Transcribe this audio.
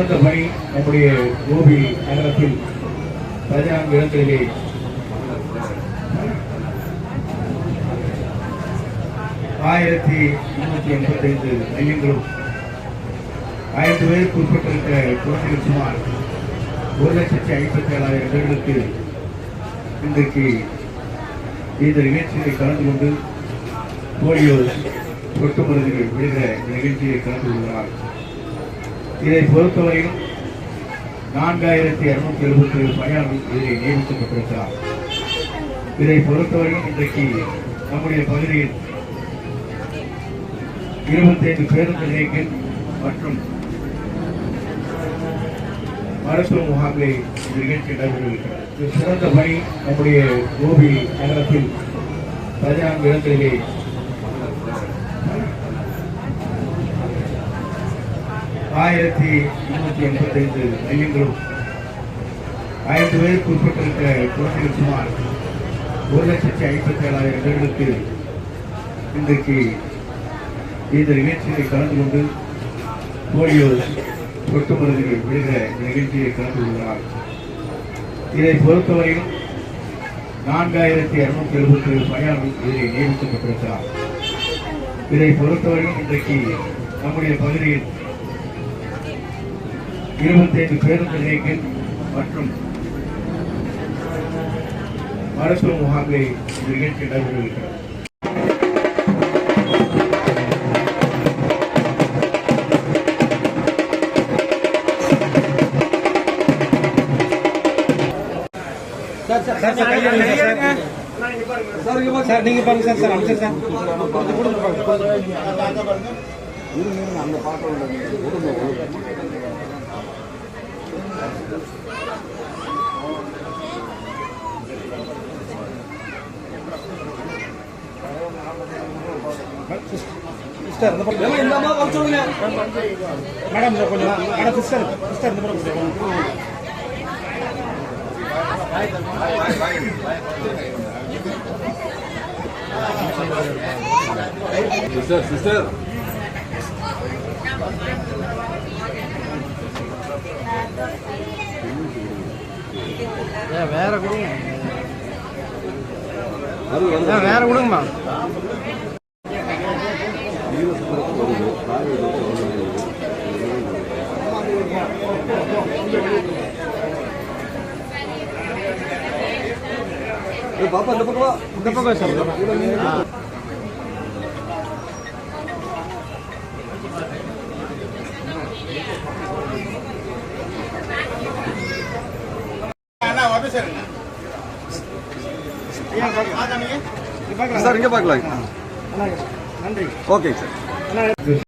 சிறந்த பணி நம்முடைய கோபி நகரத்தில் 14 இடங்களிலே 1385 மையங்களும் 5 பேருக்கு உட்பட்டிருக்கிற குழந்தைகள் சுமார் 1,57,000 பேர்களுக்கு இன்றைக்கு இந்த நிகழ்ச்சியை கலந்து கொண்டு போலியோ சொட்டு மருந்துகள் விடுகிற நிகழ்ச்சியை கலந்து கொள்கிறார். இதை பொறுத்தவரையிலும் 4,277 பணியாளர்கள் இதில் நியமிக்கப்பட்டிருக்கிறார். இதை பொறுத்தவரையிலும் இன்றைக்கு நம்முடைய பகுதியில் 25 பேருந்து நிலையங்கள் மற்றும் மருத்துவ முகாம்களில் இந்த நிகழ்ச்சி நடைபெறுகிறது. சிறந்த பணி நம்முடைய கோபி நகரத்தில் 14 இடங்களிலே 1385 மையங்களும் 5 பேருக்கு உட்பட்டிருக்கிற குழந்தைகள் சுமார் 1,57,000 பேர்களுக்கு இன்றைக்கு இந்த நிகழ்ச்சியை கலந்து கொண்டு போலியோ சொட்டு மருந்துகள் விடுகிற நிகழ்ச்சியை கலந்து கொள்கிறார். இதை பொறுத்தவரையிலும் 4,277 பணியாளர்கள் இதில் நியமிக்கப்பட்டிருக்கிறார். இதை பொறுத்தவரையிலும் இன்றைக்கு நம்முடைய பகுதியில் 25 பேருந்து நிலையங்கள் மற்றும் மருத்துவ முகாம்களில் இந்த நிகழ்ச்சி நடைபெறுகிறது. சார் நீங்க பாருங்க சார் சார் அமைச்சர் சார் அந்த பாட்டு சிஸ்டர் இந்த பக்கம் இந்த அம்மா வர சொல்லுங்க மேடம் இந்த கொஞ்சம் மேடம் சிஸ்டர் சிஸ்டர் இந்த பக்கம் சிஸ்டர் சிஸ்டர் வேற கொடுங்க வேற கொடுங்கம்மா பாப்பா இந்த பக்கம் சார் சார் இங்க பார்க்கலாம் நன்றி ஓகே சார்.